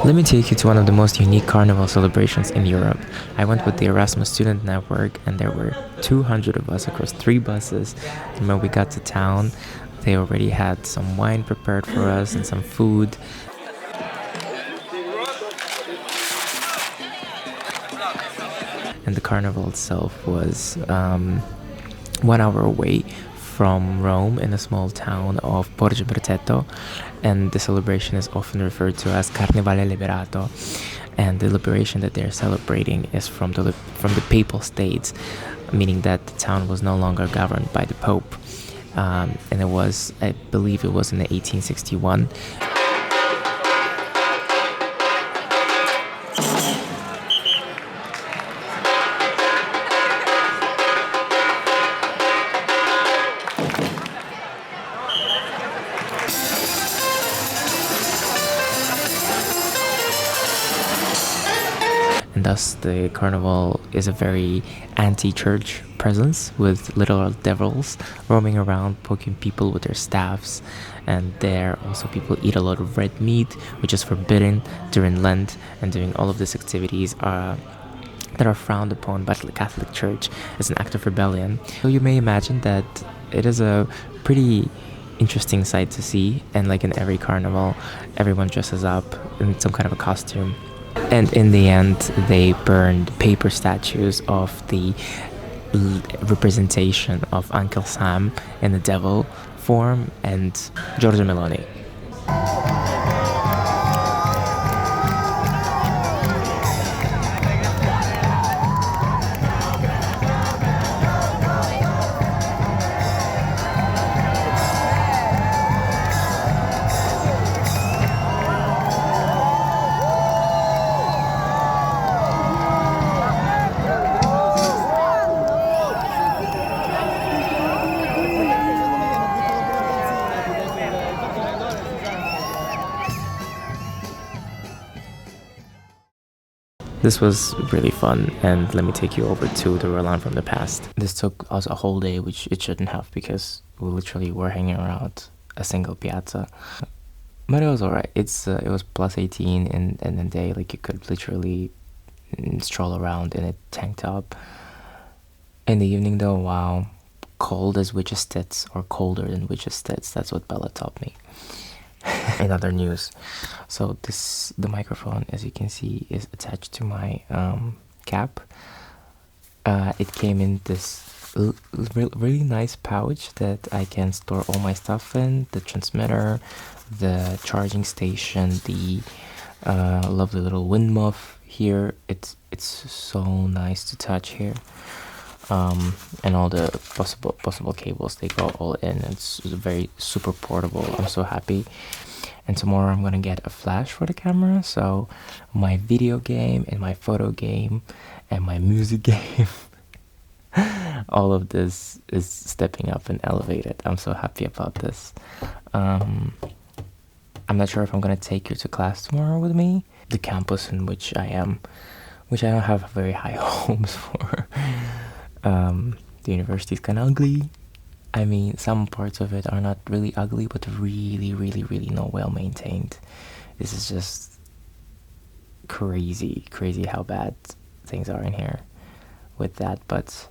Let me take you to one of the most unique carnival celebrations in Europe. I went with the Erasmus Student Network, and there were 200 of us across 3 buses. And when we got to town, they already had some wine prepared for us and some food. And the carnival itself was 1 hour away from Rome in a small town of pt.2, and the celebration is often referred to as Carnivale Liberato, and the liberation that they're celebrating is from the Papal States, meaning that the town was no longer governed by the Pope, and it was, I believe it was in 1861. And thus the carnival is a very anti-church presence, with little devils roaming around poking people with their staffs. And there also people eat a lot of red meat, which is forbidden during Lent, and doing all of these activities that are frowned upon by the Catholic Church as an act of rebellion. So you may imagine that it is a pretty interesting sight to see, and like in every carnival, everyone dresses up in some kind of a costume. And in the end, they burned paper statues of the representation of Uncle Sam in the devil form and Giorgio Meloni. This was really fun, and let me take you over to the Roland from the past. This took us a whole day, which it shouldn't have, because we literally were hanging around a single piazza. But it was alright. It was plus 18 in the day, like you could literally stroll around in a tank top. In the evening though, wow, cold as witch's tits, or colder than witch's tits, that's what Bella taught me. In other news, so the microphone, as you can see, is attached to my cap. It came in this really nice pouch that I can store all my stuff in: the transmitter, the charging station, the lovely little wind muff here. It's so nice to touch here, and all the possible cables, they go all in. It's very super portable. I'm so happy. And tomorrow I'm gonna get a flash for the camera, so my video game and my photo game and my music game, all of this is stepping up and elevated. I'm so happy about this. I'm not sure if I'm gonna take you to class tomorrow with me. The campus in which I am, which I don't have very high hopes for. The university is kind of ugly. I mean, some parts of it are not really ugly, but really not well maintained. This is just crazy how bad things are in here with that. But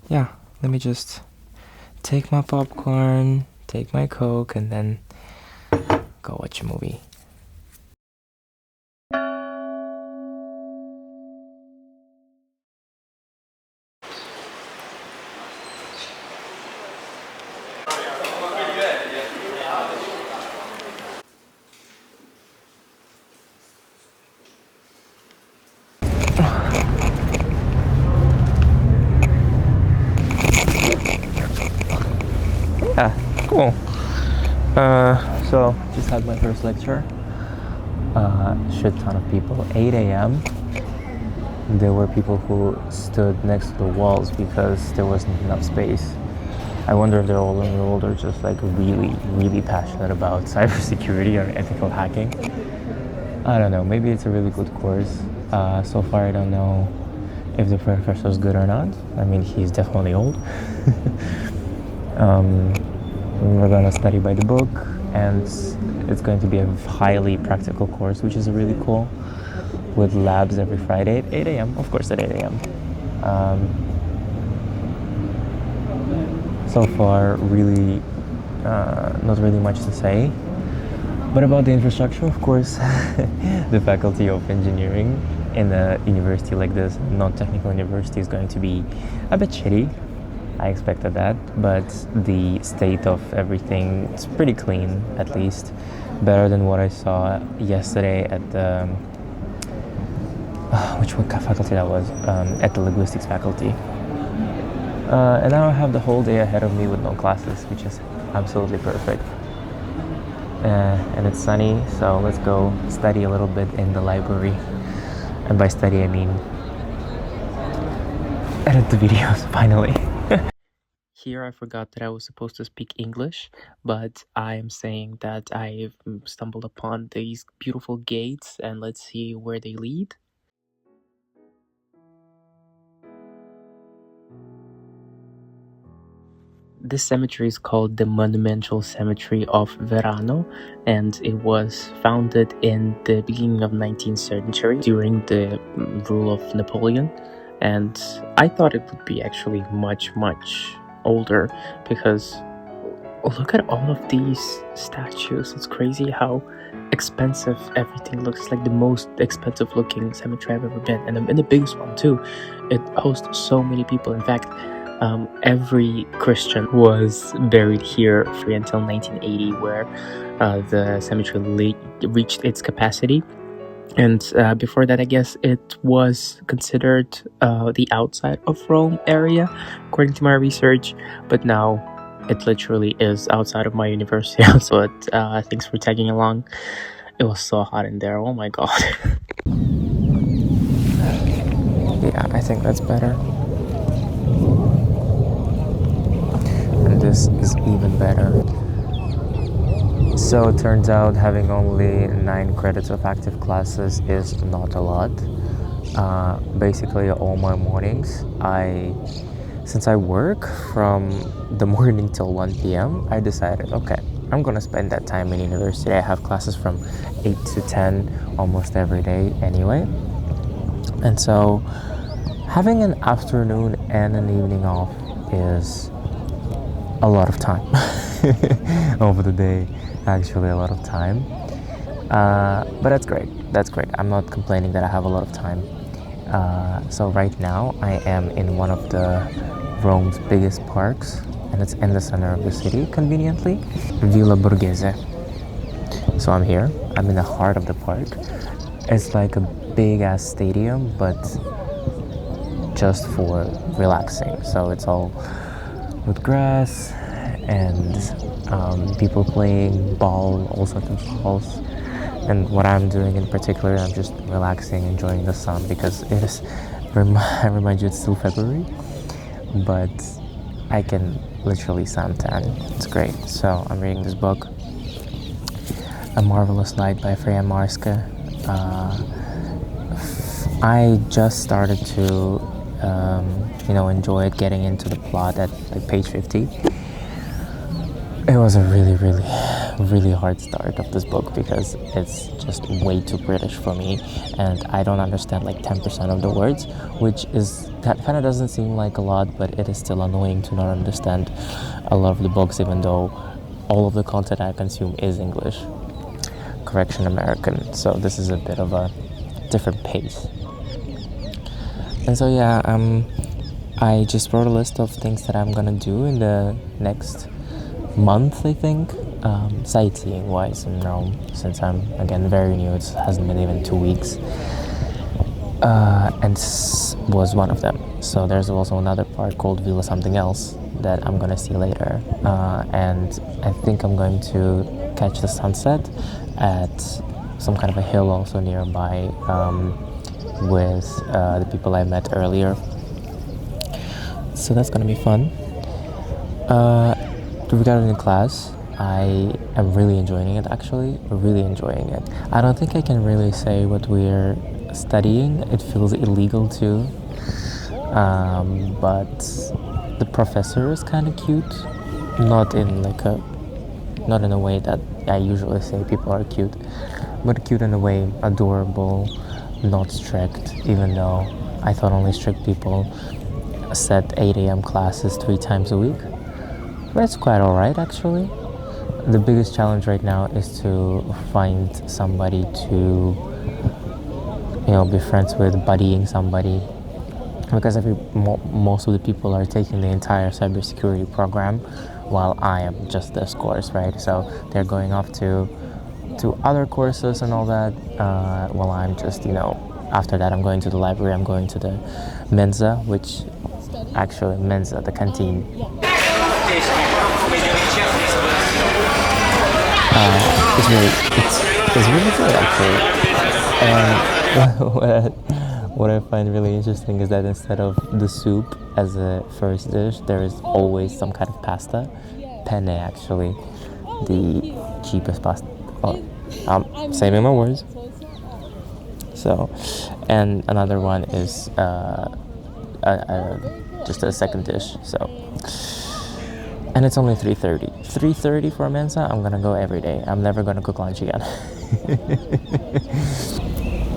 yeah, let me just take my popcorn, take my Coke, and then go watch a movie. Yeah, cool. So just had my first lecture. Shit ton of people. 8 a.m. There were people who stood next to the walls because there wasn't enough space. I wonder if they're all enrolled or just like really passionate about cybersecurity or ethical hacking. I don't know. Maybe it's a really good course. So far, I don't know if the professor's good or not. I mean, he's definitely old. We're gonna study by the book, and It's going to be a highly practical course, which is really cool, with labs every Friday at 8 a.m. Of course, at 8 a.m. So far, really, not really much to say. But about the infrastructure, of course, the faculty of engineering in a university like this, non-technical university, is going to be a bit shitty. I expected that, but the state of everything is pretty clean, at least. Better than what I saw yesterday at the... which faculty that was? At the linguistics faculty. And now I have the whole day ahead of me with no classes, which is absolutely perfect. And it's sunny, so let's go study a little bit in the library. And by study, I mean edit the videos, finally. Here I forgot that I was supposed to speak English, but I am saying that I've stumbled upon these beautiful gates, and let's see where they lead. This cemetery is called the Monumental Cemetery of Verano, and it was founded in the beginning of 19th century during the rule of Napoleon. And I thought it would be actually much older, because look at all of these statues. It's crazy how expensive everything looks. It's like the most expensive looking cemetery I've ever been, and the biggest one too. It hosts so many people. In fact, every Christian was buried here free until 1980, where the cemetery reached its capacity. And before that, I guess it was considered the outside of Rome area, according to my research. But now it literally is outside of my university. But thanks for tagging along. It was so hot in there. Oh my god. Yeah, I think that's better. And this is even better. So it turns out having only 9 credits of active classes is not a lot. Basically, all my mornings, since I work from the morning till 1 p.m., I decided, okay, I'm gonna spend that time in university. I have classes from 8 to 10 almost every day anyway. And so having an afternoon and an evening off is a lot of time over the day. Actually, a lot of time. But that's great. I'm not complaining that I have a lot of time. So right now I am in one of the Rome's biggest parks, and it's in the center of the city, conveniently, Villa Borghese. So I'm here. I'm in the heart of the park. It's like a big ass stadium, but just for relaxing. So it's all with grass and people playing ball, all sorts of balls. And what I'm doing in particular, I'm just relaxing, enjoying the sun, because it is, I remind you, it's still February, but I can literally suntan. It's great. So I'm reading this book, A Marvelous Light by Freya Marska. I just started to enjoy it, getting into the plot at like page 50. It was a really hard start of this book, because it's just way too British for me, and I don't understand like 10% of the words, that kind of doesn't seem like a lot, but it is still annoying to not understand a lot of the books, even though all of the content I consume is English. Correction, American. So this is a bit of a different pace. And so yeah, I just wrote a list of things that I'm gonna do in the next month, I think, sightseeing wise in Rome, since I'm again very new. It hasn't been even 2 weeks, and this was one of them. So there's also another part called Villa something else that I'm gonna see later, and I think I'm going to catch the sunset at some kind of a hill also nearby, with the people I met earlier. So that's gonna be fun. Regarding the class, I am really enjoying it, actually. Really enjoying it. I don't think I can really say what we're studying. It feels illegal too. But the professor is kind of cute. Not in like a Not in a way that I usually say people are cute, but cute in a way, adorable, not strict, even though I thought only strict people set 8 a.m. classes 3 times a week. That's quite alright actually. The biggest challenge right now is to find somebody to, be friends with, buddying somebody, because most of the people are taking the entire cybersecurity program, while I am just this course, right? So they're going off to other courses and all that, while I'm just, after that I'm going to the library, I'm going to the Mensa, which actually Mensa, the canteen. It's really good actually. And what I find really interesting is that instead of the soup as a first dish, there is always some kind of pasta. Penne actually, the cheapest pasta. Oh, I'm saving my words. So, and another one is just a second dish. So, and it's only 3:30. 3:30 for a Mensa. I'm gonna go every day. I'm never gonna cook lunch again.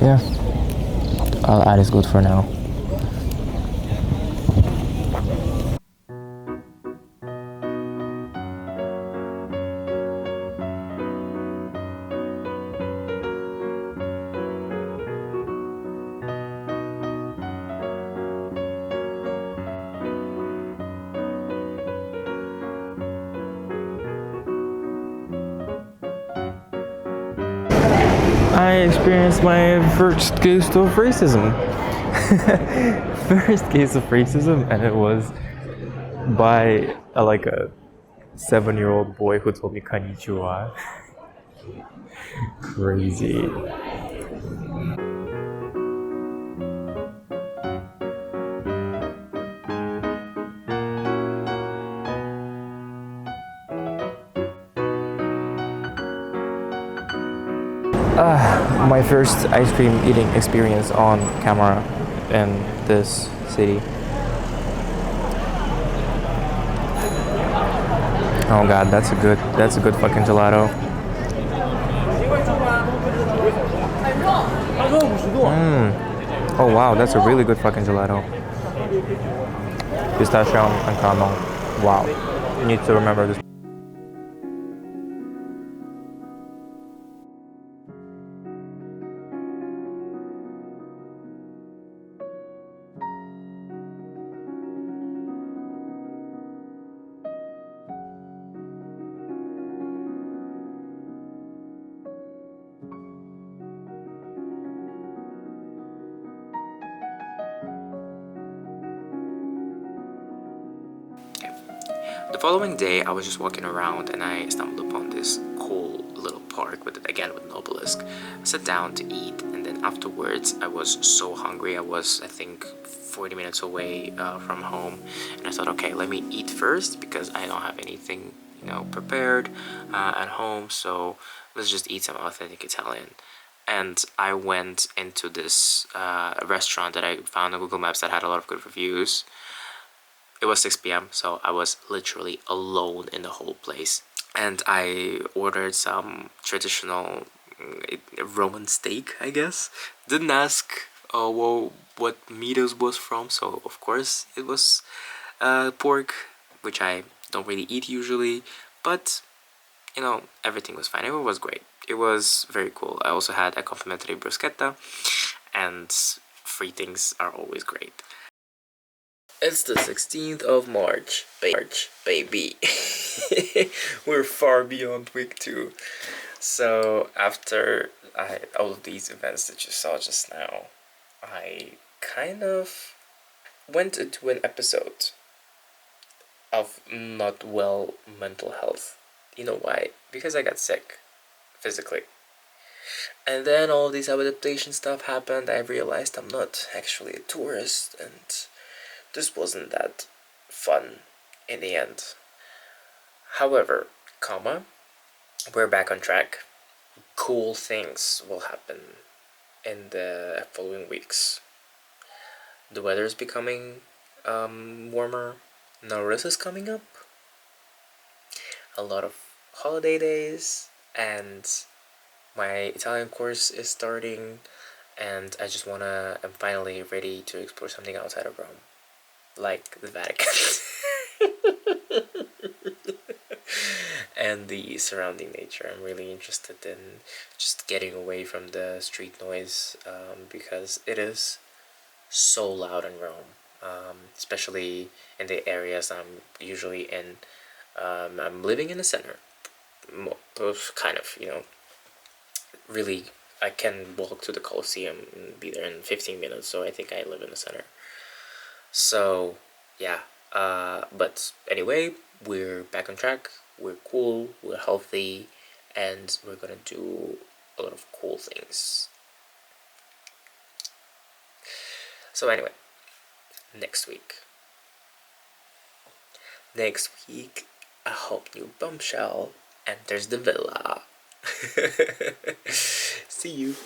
Yeah, all that is good for now. I experienced my first case of racism. First case of racism, and it was by a 7-year-old boy who told me "konnichiwa." Crazy. My first ice cream eating experience on camera in this city. Oh god, that's a good fucking gelato. Oh wow, that's a really good fucking gelato. Pistachio and caramel. Wow. You need to remember this. The following day, I was just walking around and I stumbled upon this cool little park with an obelisk. I sat down to eat, and then afterwards, I was so hungry. I was, I think, 40 minutes away from home, and I thought, okay, let me eat first because I don't have anything, prepared at home. So let's just eat some authentic Italian. And I went into this restaurant that I found on Google Maps that had a lot of good reviews. It was 6 p.m., so I was literally alone in the whole place. And I ordered some traditional Roman steak, I guess. Didn't ask what meat it was from, so of course it was pork, which I don't really eat usually. But, everything was fine. It was great. It was very cool. I also had a complimentary bruschetta, and free things are always great. It's the 16th of March, baby. We're far beyond week 2. So, after all of these events that you saw just now, I kind of went into an episode of not well mental health. You know why? Because I got sick, physically. And then all these adaptation stuff happened. I realized I'm not actually a tourist, and this wasn't that fun in the end. However, we're back on track. Cool things will happen in the following weeks. The weather is becoming warmer. Norris is coming up. A lot of holiday days, and my Italian course is starting, and I'm finally ready to explore something outside of Rome, like the Vatican. And the surrounding nature. I'm really interested in just getting away from the street noise, because it is so loud in Rome, especially in the areas I'm usually in. I'm living in the center, kind of, really. I can walk to the Colosseum and be there in 15 minutes, so I think I live in the center. So, yeah. But anyway, we're back on track. We're cool. We're healthy, and we're gonna do a lot of cool things. So anyway, next week. Next week, a hot new bombshell enters the villa. See you.